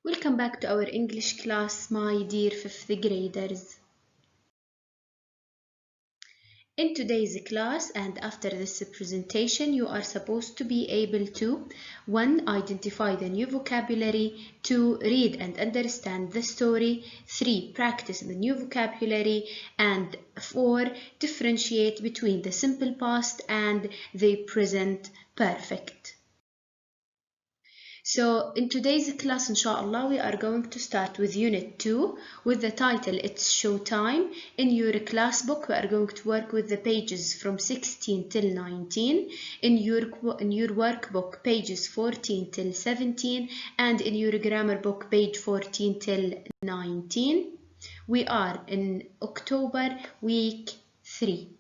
Welcome back to our English class, my dear 5th graders. In today's class and after this presentation, you are supposed to be able to 1. Identify the new vocabulary, 2. Read and understand the story, 3. Practice the new vocabulary, and 4. Differentiate between the simple past and the present perfect. So in today's class, inshallah, we are going to start with Unit 2 with the title It's Showtime. In your class book, we are going to work with the pages from 16 till 19. In your workbook, pages 14 till 17. And in your grammar book, page 14 till 19. We are in October, week 3.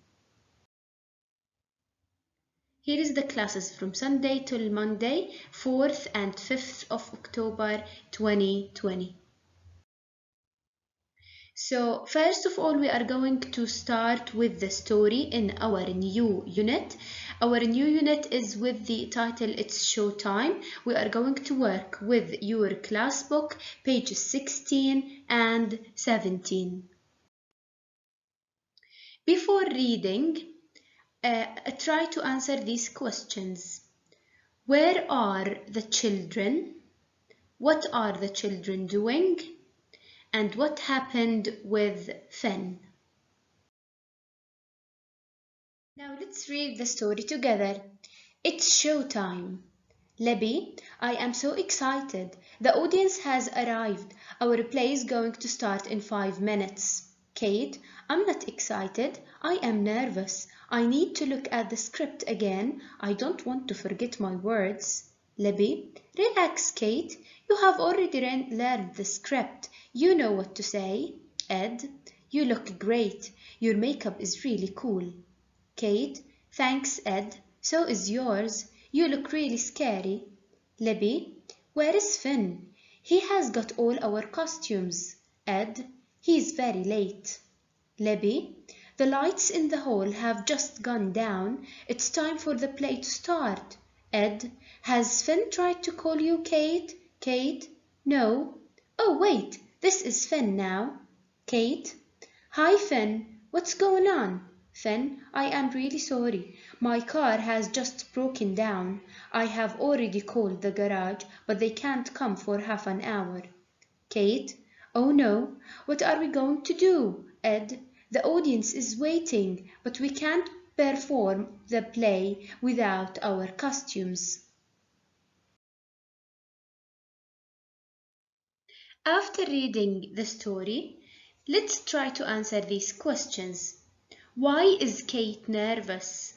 Here is the classes from Sunday till Monday, 4th and 5th of October 2020. So first of all, we are going to start with the story in our new unit. Our new unit is with the title It's Showtime. We are going to work with your class book, pages 16 and 17. Before reading, try to answer these questions. Where are the children? What are the children doing? And what happened with Finn? Now let's read the story together. It's showtime. Libby, I am so excited. The audience has arrived. Our play is going to start in 5 minutes. Kate, I'm not excited. I am nervous. I need to look at the script again. I don't want to forget my words. Libby, relax, Kate. You have already learned the script. You know what to say. Ed, you look great. Your makeup is really cool. Kate, thanks, Ed. So is yours. You look really scary. Libby, where is Finn? He has got all our costumes. Ed, he's very late. Libby, the lights in the hall have just gone down. It's time for the play to start. Ed, has Finn tried to call you, Kate? Kate, no. Oh, wait, this is Finn now. Kate, hi, Finn. What's going on? Finn, I am really sorry. My car has just broken down. I have already called the garage, but they can't come for half an hour. Kate, oh no, what are we going to do? Ed, the audience is waiting, but we can't perform the play without our costumes. After reading the story, let's try to answer these questions. Why is Kate nervous?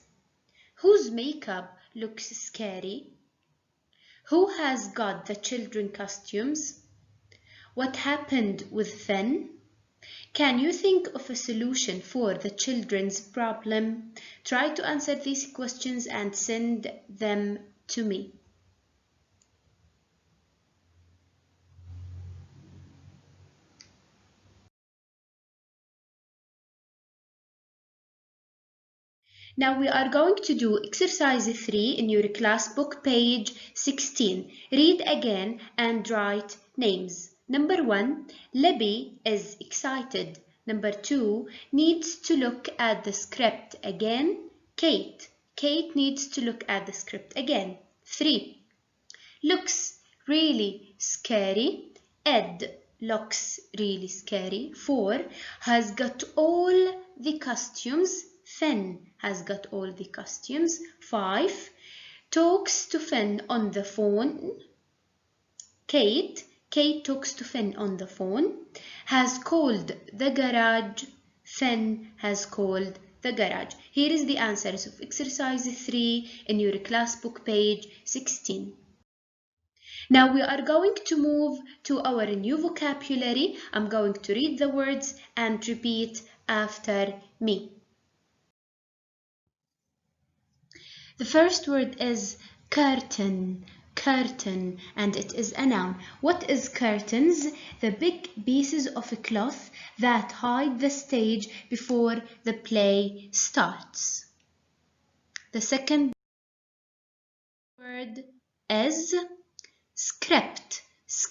Whose makeup looks scary? Who has got the children costumes? What happened with Finn? Can you think of a solution for the children's problem? Try to answer these questions and send them to me. Now we are going to do exercise 3 in your class book, page 16. Read again and write names. Number 1, Libby is excited. Number 2, needs to look at the script again. Kate needs to look at the script again. 3, looks really scary. Ed looks really scary. 4, has got all the costumes. Finn has got all the costumes. 5, talks to Finn on the phone. Kate talks to Finn on the phone. Has called the garage. Finn has called the garage. Here is the answers of exercise 3 in your class book, page 16. Now we are going to move to our new vocabulary. I'm going to read the words and repeat after me. The first word is curtain, curtain, and it is a noun. What is curtains? The big pieces of a cloth that hide the stage before the play starts. The second word is script,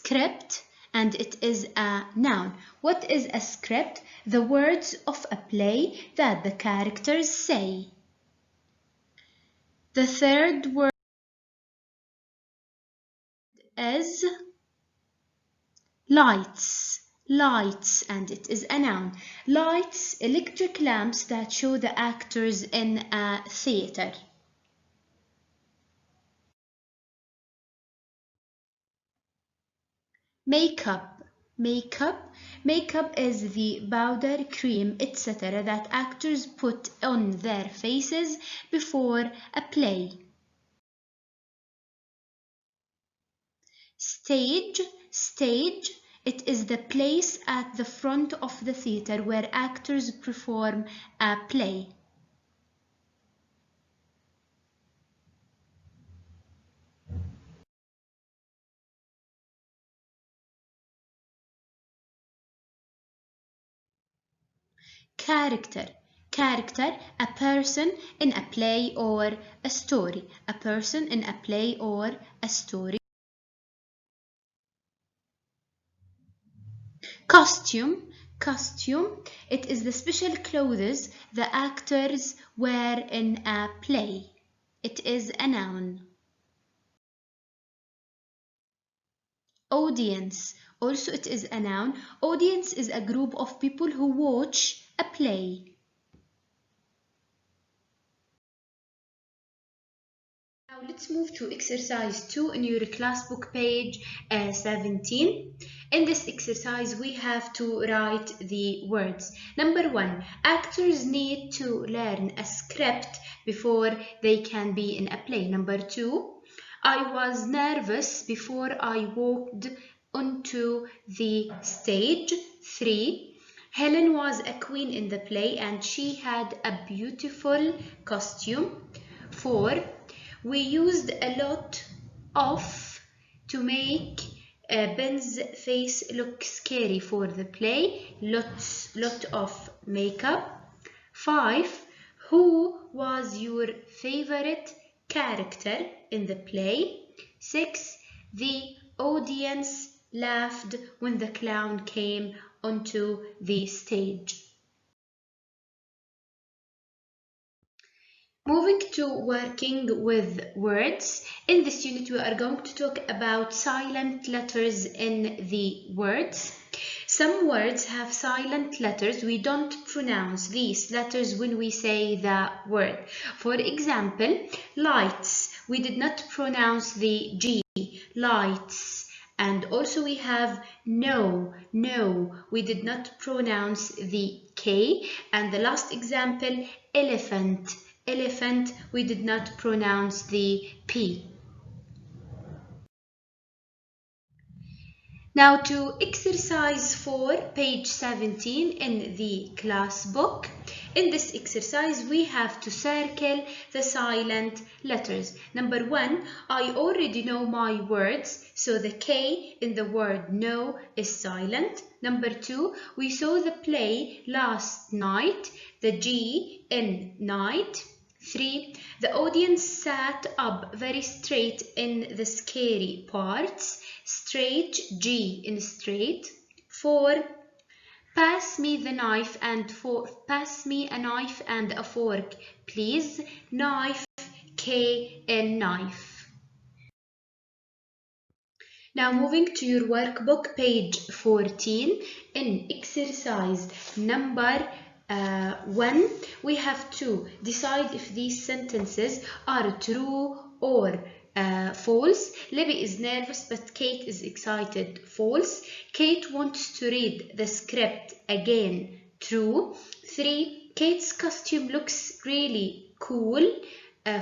script, and it is a noun. What is a script? The words of a play that the characters say. The third word is lights. Lights, and it is a noun. Lights, electric lamps that show the actors in a theater. Makeup. Makeup is the powder, cream, etc. that actors put on their faces before a play. Stage. It is the place at the front of the theater where actors perform a play. Character, a person in a play or a story. A person in a play or a story. Costume, it is the special clothes the actors wear in a play. It is a noun. Audience, also it is a noun. Audience is a group of people who watch a play. Now let's move to exercise 2 in your class book page 17. In this exercise we have to write the words. Number 1, actors need to learn a script before they can be in a play. Number 2, I was nervous before I walked onto the stage. 3, Helen was a queen in the play and she had a beautiful costume. 4, we used a lot of to make Ben's face look scary for the play. Lot of makeup. 5, who was your favorite character in the play? 6, the audience laughed when the clown came onto the stage. Moving to working with words. In this unit we are going to talk about silent letters in the words. Some words have silent letters. We don't pronounce these letters when we say the word. For example, lights. We did not pronounce the G. Lights. And also we have no. We did not pronounce the K. And the last example, elephant. We did not pronounce the P. Now to exercise 4, page 17 in the class book. In this exercise, we have to circle the silent letters. Number 1, I already know my words, so the K in the word no is silent. Number 2, we saw the play last night, the G in night. 3, the audience sat up very straight in the scary parts. Straight, G in straight. 4, pass me the knife and pass me a knife and a fork, please. Knife, K in knife. Now moving to your workbook, page 14, in exercise number 1, we have to decide if these sentences are true or false. Libby is nervous but Kate is excited. False. Kate wants to read the script again. True. 3, Kate's costume looks really cool.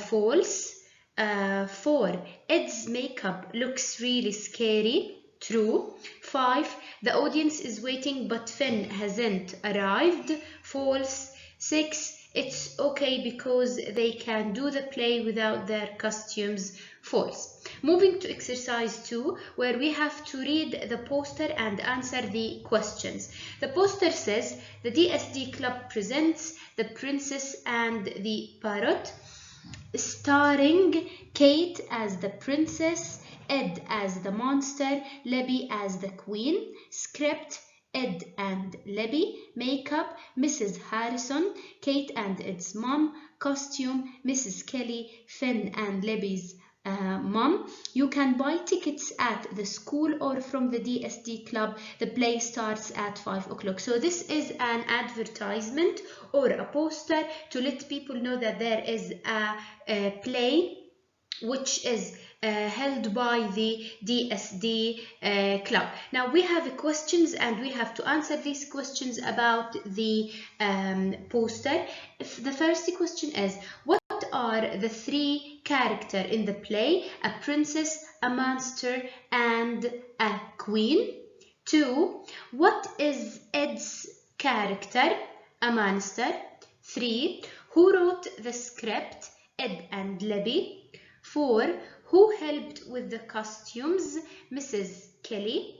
False. 4, Ed's makeup looks really scary. True. 5, the audience is waiting but Finn hasn't arrived. False. 6, it's okay because they can do the play without their costumes. False. Moving to exercise 2, where we have to read the poster and answer the questions. The poster says the DSD Club presents The Princess and the Parrot, starring Kate as the princess, Ed as the monster, Libby as the queen. Script, Ed and Libby. Makeup, Mrs. Harrison, Kate and Ed's mom. Costume, Mrs. Kelly, Finn and Libby's mom. You can buy tickets at the school or from the DSD club. The play starts at 5 o'clock. So this is an advertisement or a poster to let people know that there is a play which is held by the DSD club. Now we have questions and we have to answer these questions about the poster. The first question is, what are the three characters in the play? A princess, a monster, and a queen. 2. What is Ed's character? A monster. 3. Who wrote the script? Ed and Libby. 4. Who helped with the costumes? Mrs. Kelly.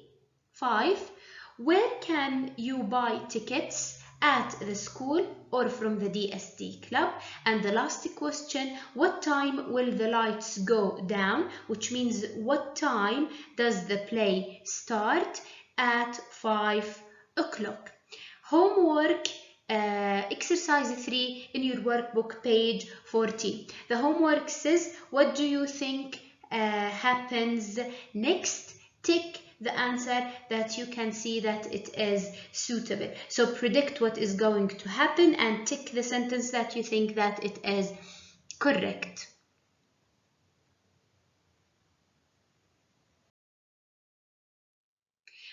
5. Where can you buy tickets? At the school or from the DSD club. And the last question, what time will the lights go down? Which means what time does the play start? At 5 o'clock. Homework. Exercise 3 in your workbook, page 14. The homework says, what do you think happens next? Tick the answer that you can see that it is suitable. So predict what is going to happen and tick the sentence that you think that it is correct.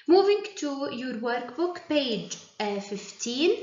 Moving to your workbook, page 15.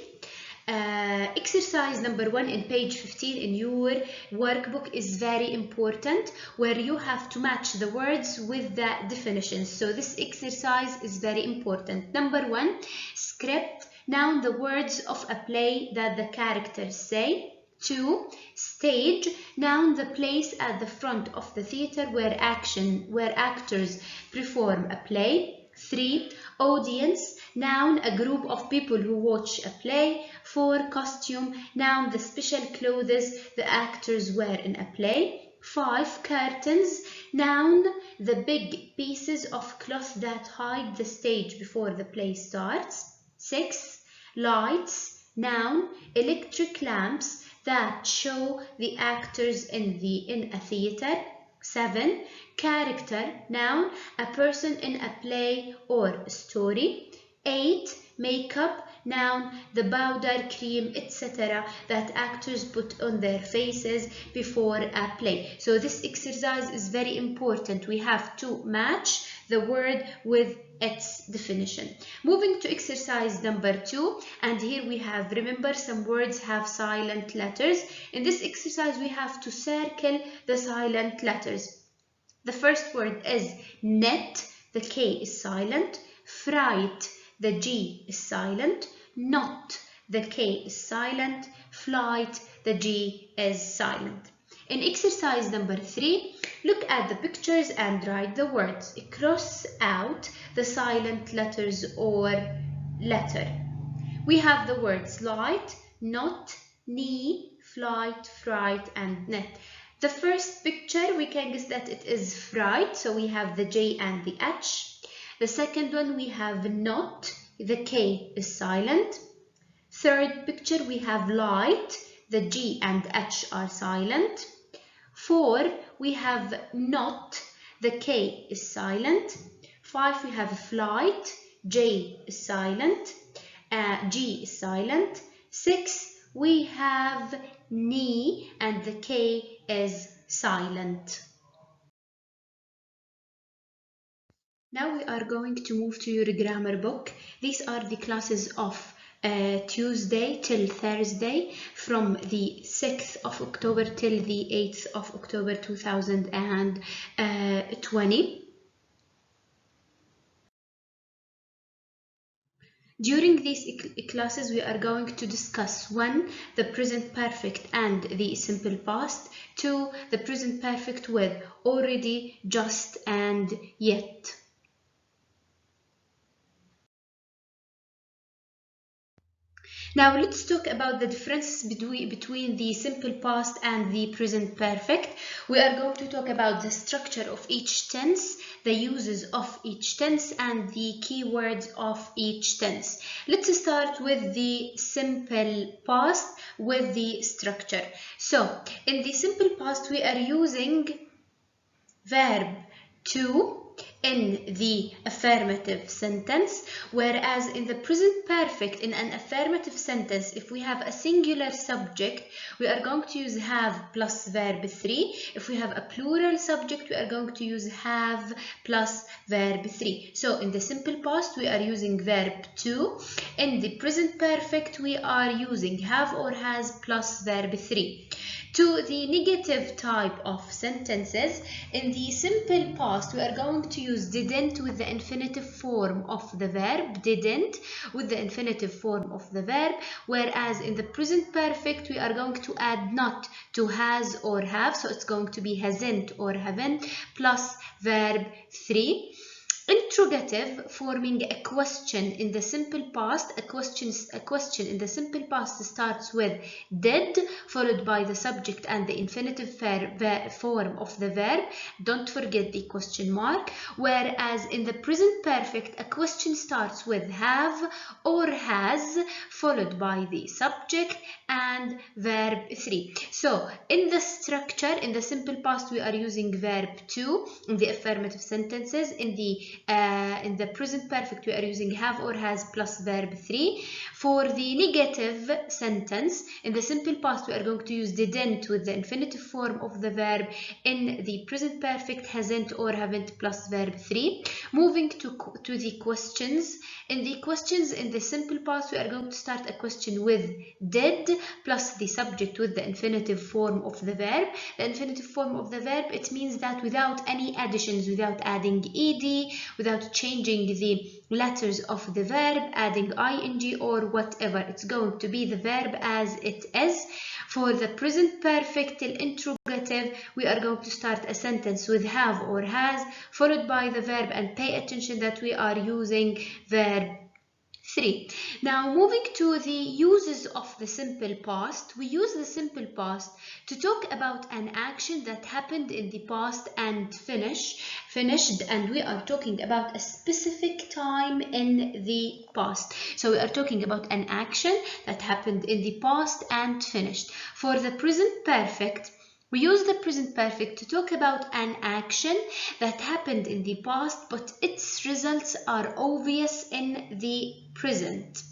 Exercise number 1 in page 15 in your workbook is very important, where you have to match the words with the definitions. So this exercise is very important. Number 1, script, noun the words of a play that the characters say. 2. Stage, noun the place at the front of the theater where actors perform a play. 3. Audience, noun a group of people who watch a play. 4. Costume, noun the special clothes the actors wear in a play. 5. Curtains, noun the big pieces of cloth that hide the stage before the play starts. 6. Lights, noun electric lamps that show the actors in a theater. 7. Character, noun a person in a play or story. 8. Makeup, noun the powder, cream, etc. that actors put on their faces before a play. So this exercise is very important. We have to match the word with its definition. Moving to exercise number 2, and here we have, remember, some words have silent letters. In this exercise we have to circle the silent letters. The first word is net, the K is silent. Fright, the G is silent. Not, the K is silent. Flight, the G is silent. In exercise number 3, look at the pictures and write the words. Cross out the silent letters or letter. We have the words light, not, knee, flight, fright, and net. The first picture, we can guess that it is fright, so we have the J and the H. The second one, we have not, the K is silent. Third picture, we have light, the G and H are silent. 4, we have not, the K is silent. 5, we have flight, J is silent, G is silent. 6, we have knee and the K is silent. Now we are going to move to your grammar book. These are the classes of Tuesday till Thursday, from the 6th of October till the 8th of October 2020. During these classes, we are going to discuss 1. The present perfect and the simple past. 2. The present perfect with already, just, and yet. Now let's talk about the differences between the simple past and the present perfect. We are going to talk about the structure of each tense, the uses of each tense, and the keywords of each tense. Let's start with the simple past with the structure. So in the simple past we are using verb to in the affirmative sentence, whereas in the present perfect, in an affirmative sentence, if we have a singular subject, we are going to use have plus verb 3. If we have a plural subject, we are going to use have plus verb 3. So in the simple past, we are using verb to. In the present perfect, we are using have or has plus verb 3. To the negative type of sentences, in the simple past, we are going to use didn't with the infinitive form of the verb, didn't with the infinitive form of the verb, whereas in the present perfect, we are going to add not to has or have, so it's going to be hasn't or haven't plus verb 3. Interrogative forming a question in the simple past. A question in the simple past starts with did followed by the subject and the infinitive form of the verb. Don't forget the question mark. Whereas in the present perfect, a question starts with have or has followed by the subject and verb 3. So in the structure, in the simple past, we are using verb to in the affirmative sentences. In the present perfect, we are using have or has plus verb 3. For the negative sentence, in the simple past, we are going to use didn't with the infinitive form of the verb. In the present perfect, hasn't or haven't plus verb 3. Moving to the questions. In the questions, in the simple past, we are going to start a question with did plus the subject with the infinitive form of the verb. The infinitive form of the verb, it means that without any additions, without adding ed, without changing the letters of the verb, adding ing or whatever, it's going to be the verb as it is. For the present perfect till interrogative, we are going to start a sentence with have or has followed by the verb, and pay attention that we are using verb 3. Now moving to the uses of the simple past, we use the simple past to talk about an action that happened in the past and finished, and we are talking about a specific time in the past. So we are talking about an action that happened in the past and finished. For the present perfect, we use the present perfect to talk about an action that happened in the past, but its results are obvious in the present.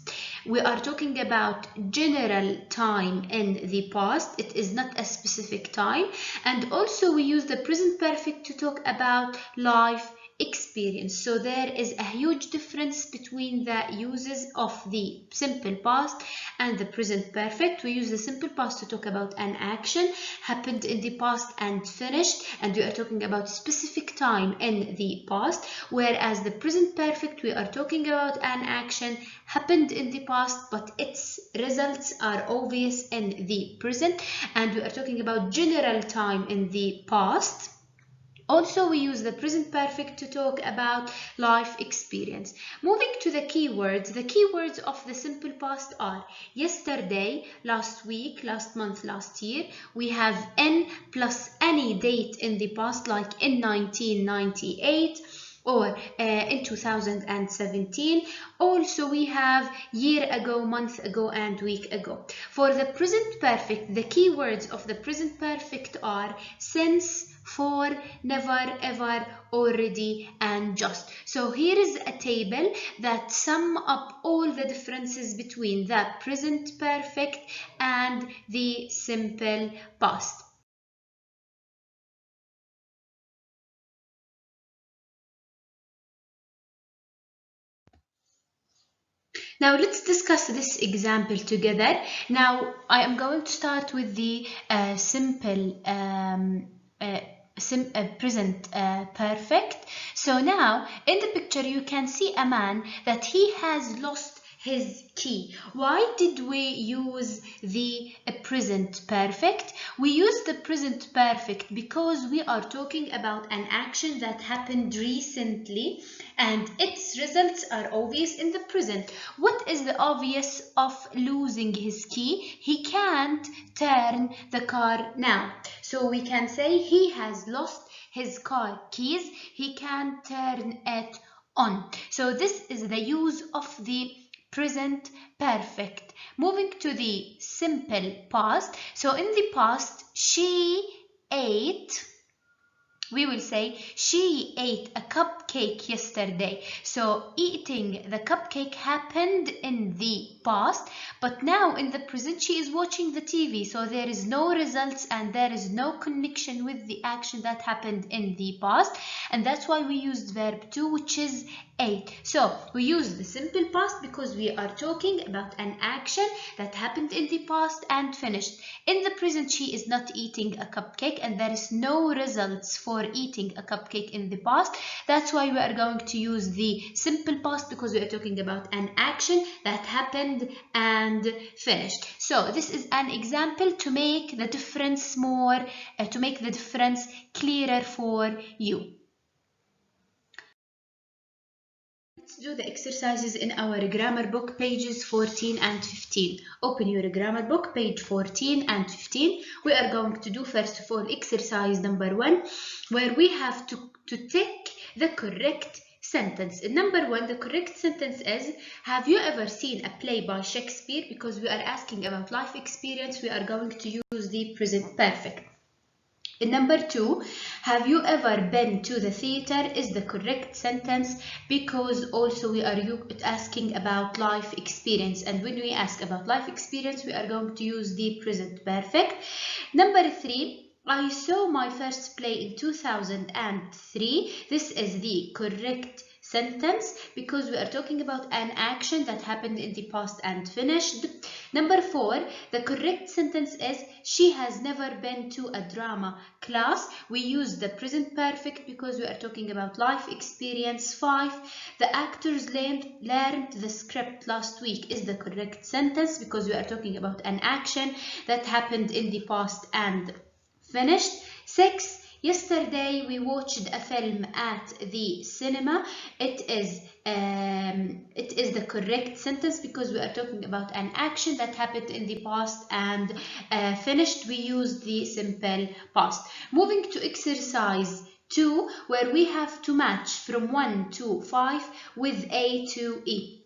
We are talking about general time in the past. It is not a specific time. And also we use the present perfect to talk about life experience. So there is a huge difference between the uses of the simple past and the present perfect. We use the simple past to talk about an action happened in the past and finished, and we are talking about specific time in the past, whereas the present perfect, we are talking about an action happened in the past but its results are obvious in the present, and we are talking about general time in the past. Also, we use the present perfect to talk about life experience. Moving to the keywords of the simple past are yesterday, last week, last month, last year. We have in plus any date in the past, like in 1998 or in 2017. Also, we have year ago, month ago, and week ago. For the present perfect, the keywords of the present perfect are since, for, never, ever, already, and just. So here is a table that sum up all the differences between the present perfect and the simple past. Now let's discuss this example together. Now I am going to start with the simple present perfect. So now in the picture you can see a man that he has lost his key. Why did we use the present perfect? We use the present perfect because we are talking about an action that happened recently and its results are obvious in the present. What is the obvious of losing his key? He can't turn the car now. So we can say he has lost his car keys. He can't turn it on. So this is the use of the present perfect. Moving to the simple past. So in the past, she ate, we will say she ate a cupcake yesterday. So eating the cupcake happened in the past, but now in the present she is watching the TV. So there is no results and there is no connection with the action that happened in the past. And that's why we used verb 2, which is ate. So we use the simple past because we are talking about an action that happened in the past and finished. In the present, she is not eating a cupcake and there is no results for eating a cupcake in the past. That's why we are going to use the simple past because we are talking about an action that happened and finished. So this is an example to make the difference clearer for you. Let's do the exercises in our grammar book, pages 14 and 15. Open your grammar book, page 14 and 15. We are going to do, first of all, exercise number 1, where we have to tick the correct sentence. In number 1, the correct sentence is, have you ever seen a play by Shakespeare? Because we are asking about life experience, we are going to use the present perfect. In number 2, have you ever been to the theater is the correct sentence because also we are asking about life experience, and when we ask about life experience we are going to use the present perfect. Number 3, I saw my first play in 2003. This is the correct sentence because we are talking about an action that happened in the past and finished. Number 4, the correct sentence is, she has never been to a drama class. We use the present perfect because we are talking about life experience. 5, the actors learned the script last week is the correct sentence because we are talking about an action that happened in the past and finished. 6, yesterday we watched a film at the cinema. It is the correct sentence because we are talking about an action that happened in the past and finished. We use the simple past. Moving to exercise 2, where we have to match from 1 to 5 with A to E.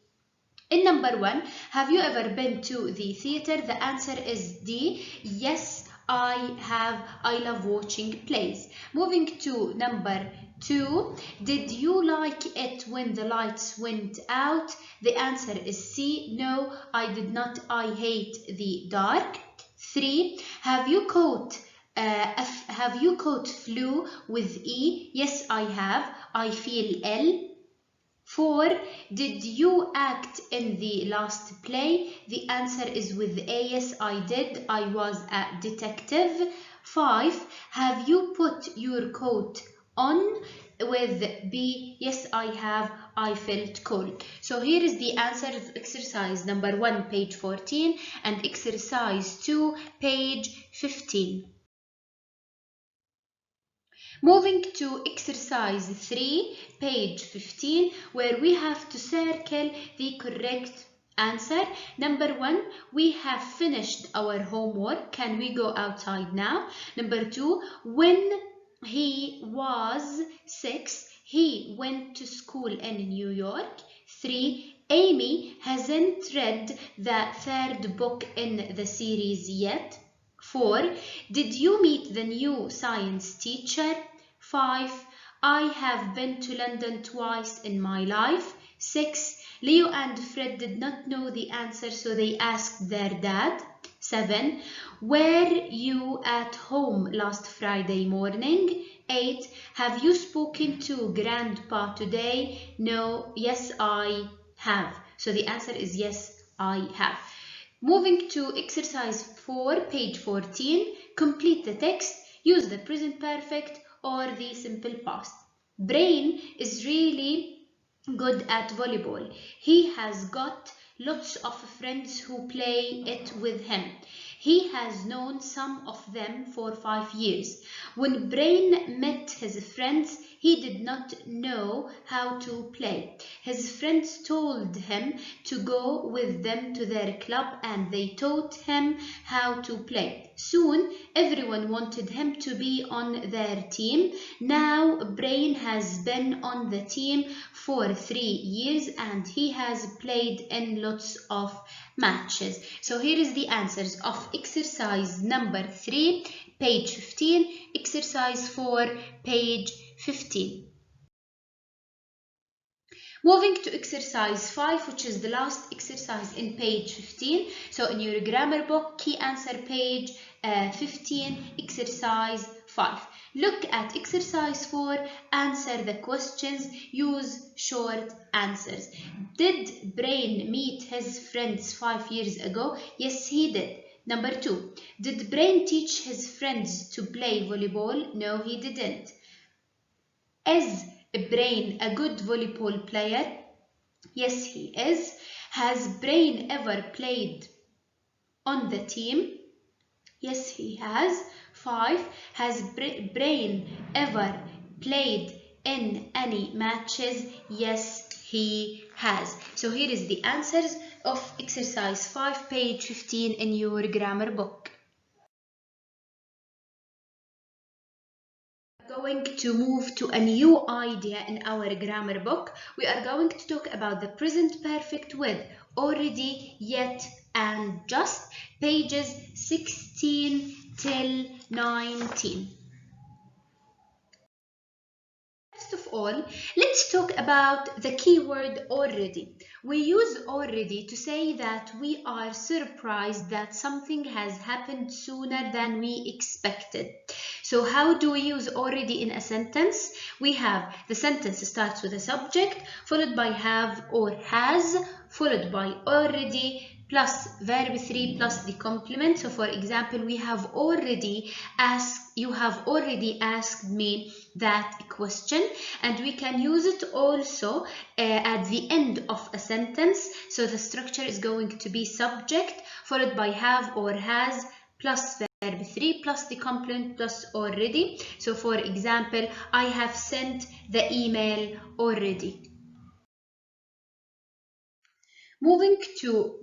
In number 1, have you ever been to the theater? The answer is D. Yes, I have. I love watching plays. Moving to number 2, did you like it when the lights went out? The answer is C. No, I did not. I hate the dark. 3, have you caught flu with E? Yes, I have. I feel ill. 4, did you act in the last play? The answer is with A. Yes, I did. I was a detective. 5, have you put your coat on? With B. Yes, I have. I felt cold. So here is the answer of exercise number 1, page 14, and exercise 2, page 15. Moving to exercise 3, page 15, where we have to circle the correct answer. Number 1, we have finished our homework. Can we go outside now? Number 2, when he was 6, he went to school in New York. 3, Amy hasn't read the 3rd book in the series yet. 4, did you meet the new science teacher? 5, I have been to London twice in my life. 6, Leo and Fred did not know the answer, so they asked their dad. 7, were you at home last Friday morning? 8, have you spoken to Grandpa today? No. Yes, I have. So the answer is yes, I have. Moving to exercise 4, page 14, complete the text, use the present perfect or the simple past. Brain is really good at volleyball. He has got lots of friends who play it with him. He has known some of them for 5 years. When Brain met his friends, he did not know how to play. His friends told him to go with them to their club and they taught him how to play. Soon, everyone wanted him to be on their team. Now, Brain has been on the team for 3 years and he has played in lots of matches. So here is the answers of exercise number 3, page 15, exercise 4, page 15. Moving to exercise 5, which is the last exercise in page 15. So in your grammar book, key answer page 15, exercise 5. Look at exercise 4, answer the questions, use short answers. Did Brain meet his friends 5 years ago? Yes, he did. Number 2, did Brain teach his friends to play volleyball? No, he didn't. Is Brain a good volleyball player? Yes, he is. Has Brain ever played on the team? Yes, he has. 5. Has Brain ever played in any matches? Yes, he has. So here is the answers of exercise 5, page 15 in your grammar book. Going to move to a new idea in our grammar book. We are going to talk about the present perfect with already, yet, and just, pages 16 till 19. First of all, let's talk about the keyword already. We use already to say that we are surprised that something has happened sooner than we expected. So how do we use already in a sentence? We have the sentence starts with a subject, followed by have or has, followed by already, plus verb 3 plus the complement. So for example, you have already asked me that question, and we can use it also at the end of a sentence. So the structure is going to be subject followed by have or has plus verb 3 plus the complement plus already. So for example, I have sent the email already. Moving to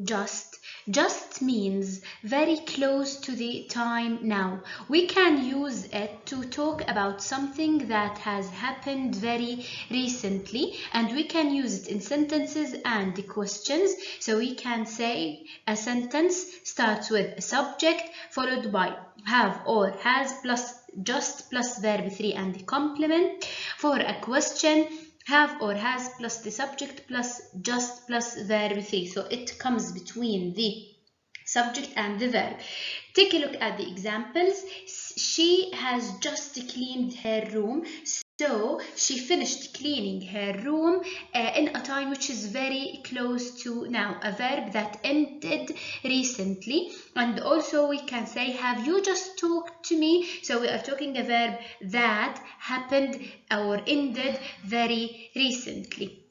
just means very close to the time now. We can use it to talk about something that has happened very recently, and we can use it in sentences and questions. So we can say a sentence starts with a subject followed by have or has plus just plus verb 3 and the complement. For a question, have or has plus the subject plus just plus verb 3. So it comes between the subject and the verb. Take a look at the examples. She has just cleaned her room. So she finished cleaning her room in a time which is very close to now, a verb that ended recently. And also we can say, have you just talked to me? So we are talking a verb that happened or ended very recently.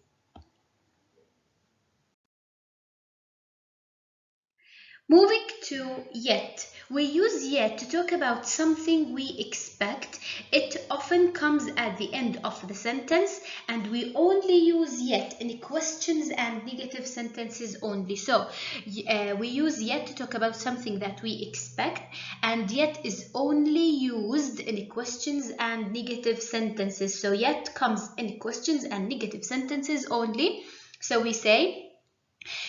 Moving to yet. We use yet to talk about something we expect. It often comes at the end of the sentence, and we only use yet in questions and negative sentences only. So we use yet to talk about something that we expect, and yet is only used in questions and negative sentences. So yet comes in questions and negative sentences only. So we say,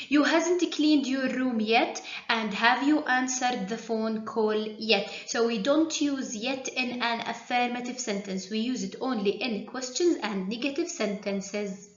you hasn't cleaned your room yet, and have you answered the phone call yet? So we don't use yet in an affirmative sentence. We use it only in questions and negative sentences.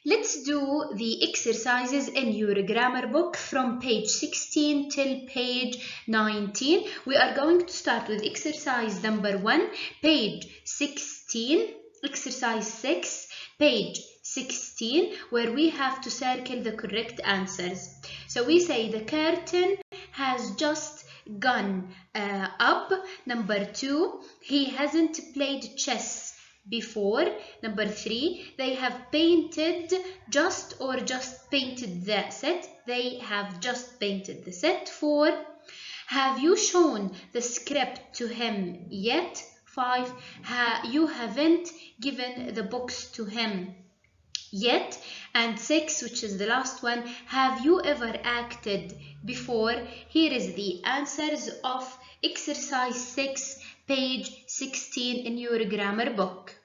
Let's do the exercises in your grammar book from page 16 till page 19. We are going to start with exercise number 1, page 16, exercise 6, page 16, where we have to circle the correct answers. So we say the curtain has just gone up. Number 2, he hasn't played chess before. Number 3, they have painted just or just painted the set. They have just painted the set. 4, have you shown the script to him yet? 5, you haven't given the books to him yet. And 6, which is the last one, have you ever acted before? Here is the answers of exercise 6, page 16 in your grammar book.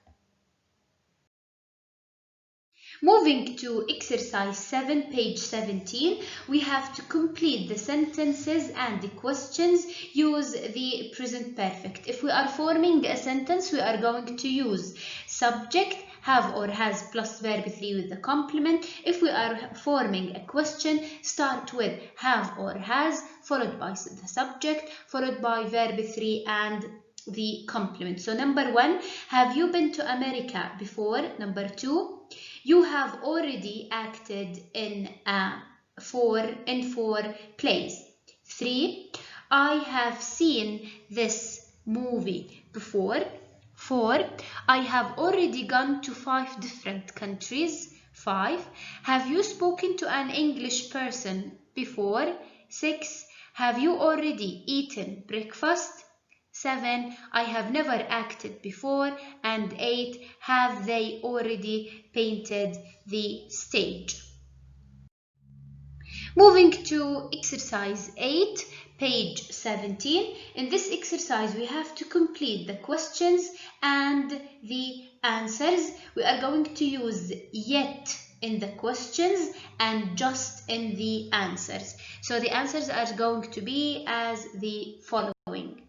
Moving to exercise 7, page 17, we have to complete the sentences and the questions. Use the present perfect. If we are forming a sentence, we are going to use subject, have or has plus verb 3 with the complement. If we are forming a question, start with have or has, followed by the subject, followed by verb 3 and the complement. So number 1, have you been to America before? Number 2, you have already acted in four plays. 3, I have seen this movie before. 4, I have already gone to 5 different countries. 5, have you spoken to an English person before? 6, have you already eaten breakfast? 7, I have never acted before. And 8, have they already painted the stage? Moving to exercise 8, page 17. In this exercise, we have to complete the questions and the answers. We are going to use yet in the questions and just in the answers. So the answers are going to be as the following.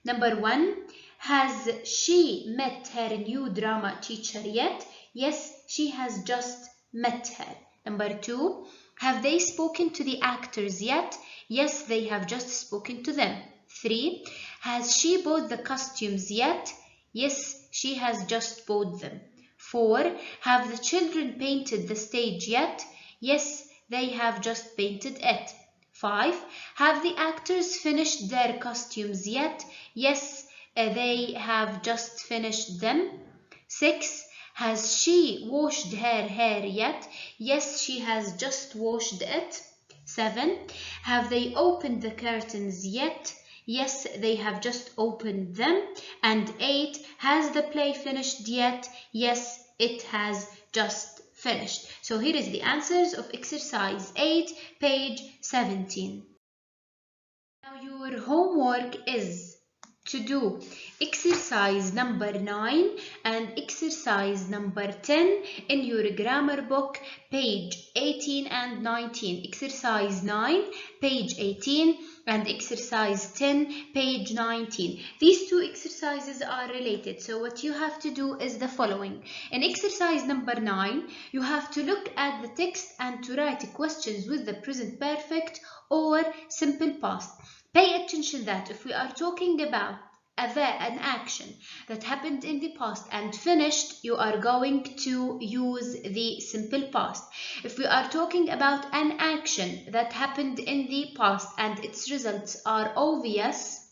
Number 1, has she met her new drama teacher yet? Yes, she has just met her. Number 2, have they spoken to the actors yet? Yes, they have just spoken to them. 3, has she bought the costumes yet? Yes, she has just bought them. 4, have the children painted the stage yet? Yes, they have just painted it. 5, have the actors finished their costumes yet? Yes, they have just finished them. 6, has she washed her hair yet? Yes, she has just washed it. 7, have they opened the curtains yet? Yes, they have just opened them. And 8, has the play finished yet? Yes, it has just finished. So here is the answers of exercise 8, page 17. Now your homework is to do exercise number 9 and exercise number 10 in your grammar book, page 18 and 19. Exercise 9, page 18, and exercise 10, page 19. These two exercises are related, so what you have to do is the following. In exercise number 9, you have to look at the text and to write questions with the present perfect or simple past. Pay attention that if we are talking about an action that happened in the past and finished, you are going to use the simple past. If we are talking about an action that happened in the past and its results are obvious,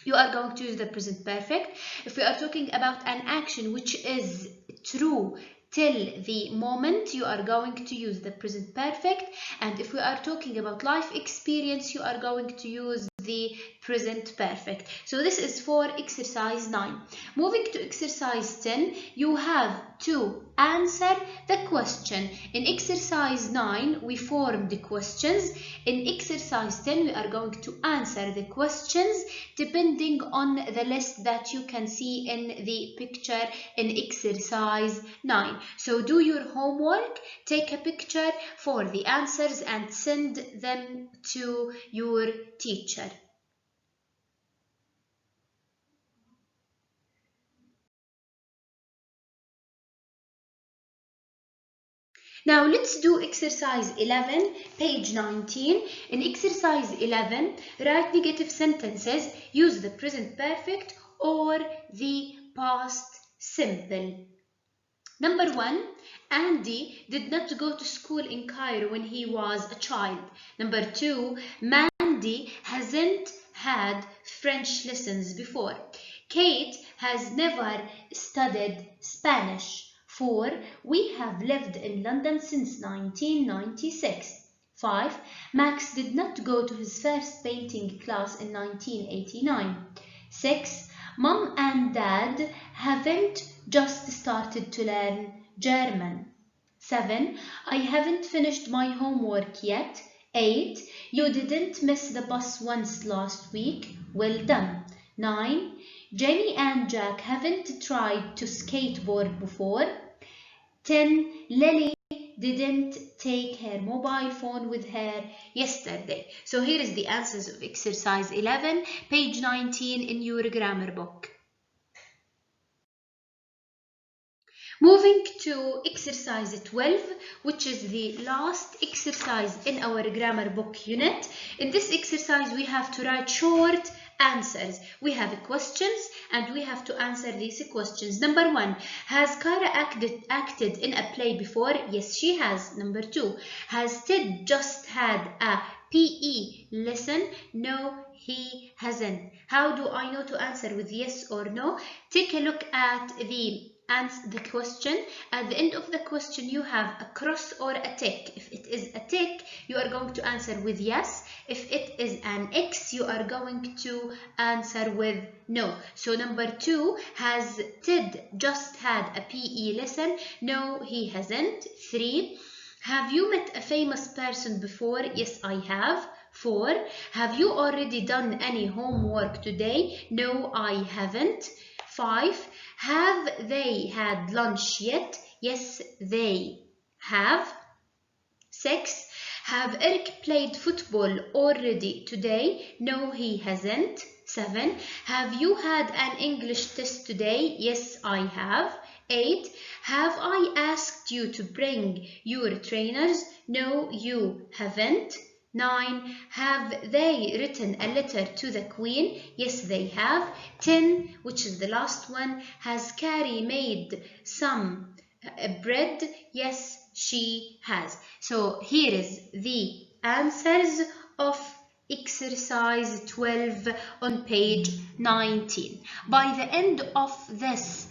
you are going to use the present perfect. If we are talking about an action which is true till the moment, you are going to use the present perfect. And if we are talking about life experience, you are going to use the present perfect. So this is for exercise 9. Moving to exercise 10, you have to answer the question. In exercise 9, we formed the questions. In exercise 10, we are going to answer the questions depending on the list that you can see in the picture in exercise 9. So do your homework, take a picture for the answers and send them to your teacher. Now let's do exercise 11, page 19. In exercise 11, write negative sentences, use the present perfect or the past simple. Number 1, Andy did not go to school in Cairo when he was a child. Number 2, Mandy hasn't had French lessons before. Kate has never studied Spanish. 4. We have lived in London since 1996. 5. Max did not go to his first painting class in 1989. 6. Mom and Dad haven't just started to learn German. 7. I haven't finished my homework yet. 8. You didn't miss the bus once last week. Well done. 9. Jenny and Jack haven't tried to skateboard before. 10. Lily didn't take her mobile phone with her yesterday. So here is the answers of exercise 11, page 19 in your grammar book. Moving to exercise 12, which is the last exercise in our grammar book unit. In this exercise, we have to write short answers. We have questions and we have to answer these questions. Number 1, has Kara acted in a play before? Yes, she has. Number 2, has Ted just had a PE lesson? No, he hasn't. How do I know to answer with yes or no? Take a look at the question. At the end of the question, you have a cross or a tick. If it is a tick, you are going to answer with yes. If it is an X, you are going to answer with no. So number 2, has Ted just had a PE lesson? No, he hasn't. 3, have you met a famous person before? Yes, I have. 4, have you already done any homework today? No, I haven't. 5, have they had lunch yet? Yes, they have. 6, have Eric played football already today? No, he hasn't. 7, have you had an English test today? Yes, I have. 8, have I asked you to bring your trainers? No, you haven't. 9, have they written a letter to the Queen? Yes, they have. 10, which is the last one, has Carrie made some bread? Yes, she has. So here is the answers of exercise 12 on page 19. By the end of this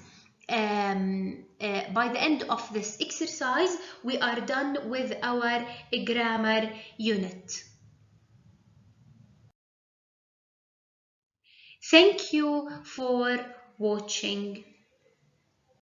exercise, we are done with our grammar unit. Thank you for watching.